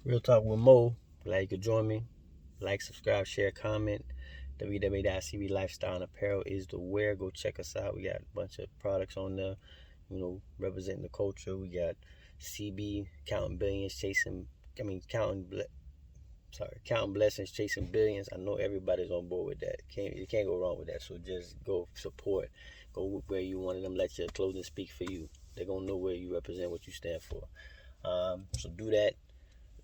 Real Talk with Mo. Glad you could join me. Like, subscribe, share, comment. www.cb Lifestyle and Apparel is the where. Go check us out. We got a bunch of products on there, representing the culture. We got CB counting billions, counting blessings, chasing billions. I know everybody's on board with that. You can't go wrong with that. So just go support. Go where you want them. Let your clothing speak for you. They're gonna know where you represent, what you stand for. So do that.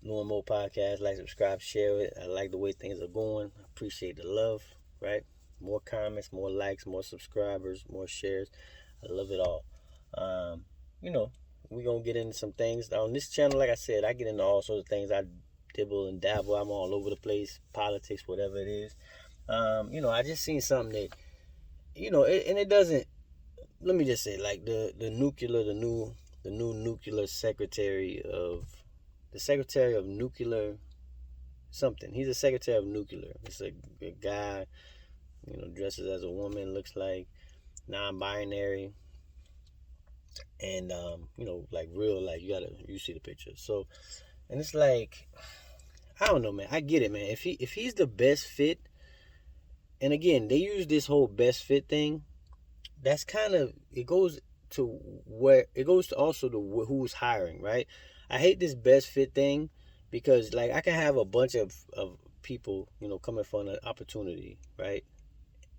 More and more podcasts. Like, subscribe, share it. I like the way things are going. I appreciate the love, right? More comments, more likes, more subscribers, more shares. I love it all. Um, you know, we're going to get into some things. On this channel, like I said, I get into all sorts of things. I dibble and dabble. I'm all over the place. Politics, whatever it is. I just seen something that, and it doesn't, let me just say, like the new nuclear secretary of nuclear something. He's a secretary of nuclear. It's a guy, dresses as a woman, looks like non-binary, and like real, like you see the picture. So, and it's like, I don't know, man. I get it, man. If he's the best fit, and again, they use this whole best fit thing. That's kind of, it goes to where it goes to also to who's hiring, right? I hate this best fit thing because, like, I can have a bunch of people, coming for an opportunity, right?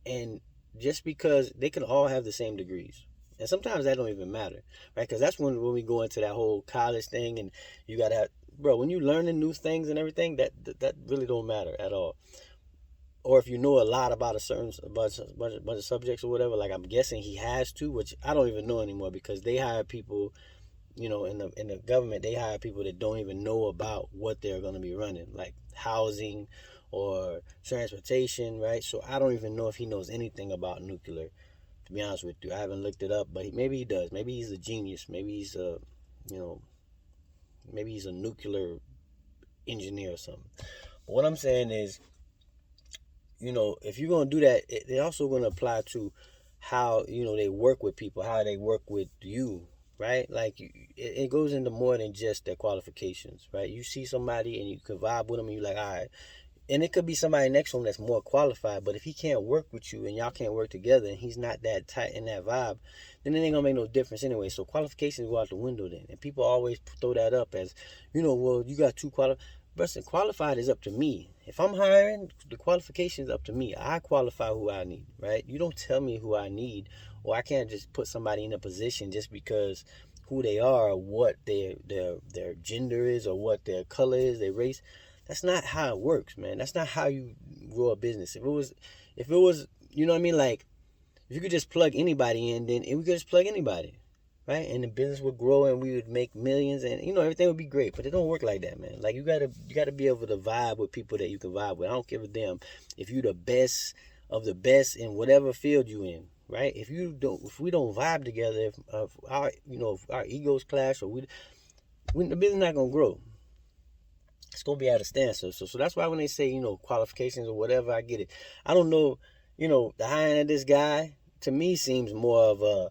And just because they can all have the same degrees. And sometimes that don't even matter, right? Because that's when we go into that whole college thing, and you gotta have, bro. When you learning new things and everything, that really don't matter at all. Or if you know a lot about a bunch of subjects or whatever, like I'm guessing he has to, which I don't even know anymore because they hire people, in the government, they hire people that don't even know about what they're going to be running, like housing or transportation, right? So I don't even know if he knows anything about nuclear. To be honest with you, I haven't looked it up, but maybe he does. Maybe he's a genius. You know, maybe he's a nuclear engineer or something. But what I'm saying is, if you're gonna do that, they're also gonna apply to how they work with people, how they work with you, right? Like it goes into more than just their qualifications, right? You see somebody and you can vibe with them, and you're like, all right. And it could be somebody next to him that's more qualified, but if he can't work with you and y'all can't work together, and he's not that tight in that vibe, then it ain't gonna make no difference anyway. So qualifications go out the window then, and people always throw that up as, well, you got two qualified. Listen, qualified is up to me. If I'm hiring, the qualifications up to me. I qualify who I need, right? You don't tell me who I need, or I can't just put somebody in a position just because who they are, or what their gender is, or what their color is, their race. That's not how it works, man. That's not how you grow a business. If it was, you know what I mean? Like, if you could just plug anybody in, then we could just plug anybody, right? And the business would grow, and we would make millions, and everything would be great. But it don't work like that, man. Like, you gotta be able to vibe with people that you can vibe with. I don't give a damn if you the best of the best in whatever field you in, right? If we don't vibe together, if our egos clash, or the business not gonna grow. It's gonna be at a standstill. So that's why when they say, qualifications or whatever, I get it. I don't know, the hiring of this guy to me seems more of a,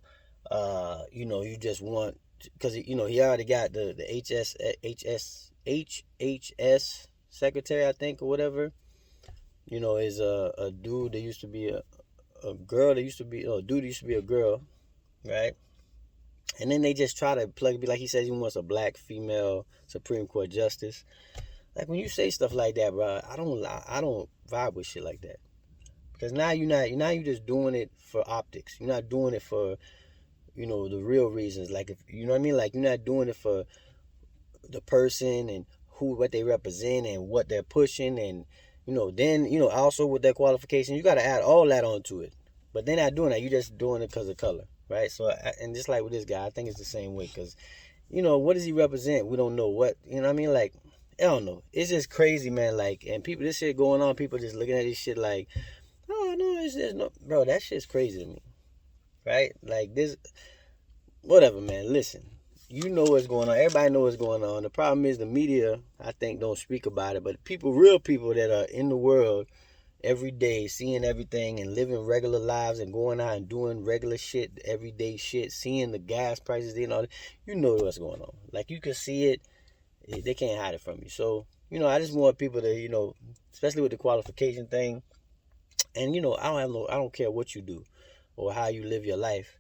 you just want, because he already got the HHS secretary, I think, or whatever. Is a dude that used to be a girl that used to be, a dude that used to be a girl, right? And then they just try to be like he says he wants a black female Supreme Court justice. Like, when you say stuff like that, bro, I don't vibe with shit like that. Because now you just doing it for optics. You're not doing it for, the real reasons. Like, if you know what I mean, like, you're not doing it for the person and what they represent and what they're pushing, and then also with their qualifications, you got to add all that onto it. But they're not doing that. You're just doing it because of color, right? So, and just like with this guy, I think it's the same way. Because what does he represent? We don't know what, what I mean? Like, I don't know. It's just crazy, man. Like, and people, this shit going on, people just looking at this shit like, oh, no, it's just no. Bro, that shit's crazy to me, right? Like, this, whatever, man. Listen, you know what's going on. Everybody know what's going on. The problem is the media, I think, don't speak about it. But real people that are in the world every day, seeing everything and living regular lives and going out and doing regular shit, everyday shit, seeing the gas prices and all that, you know what's going on. Like, you can see it. They can't hide it from you. So, I just want people to, especially with the qualification thing. And I don't care what you do or how you live your life,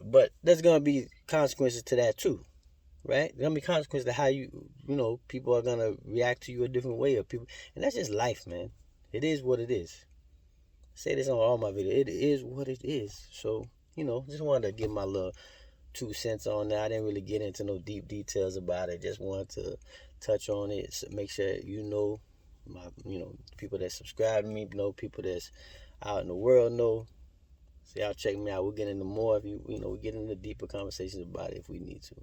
but there's gonna be consequences to that too, right? There's gonna be consequences to how people are gonna react to you a different way, or people, and that's just life, man. It is what it is. I say this on all my videos. It is what it is. So, just wanted to give my little 2 cents on that. I didn't really get into no deep details about it. Just wanted to touch on it. So make sure my people that subscribe to me know, people that's out in the world know. So y'all check me out. We'll get into more if we get into deeper conversations about it if we need to.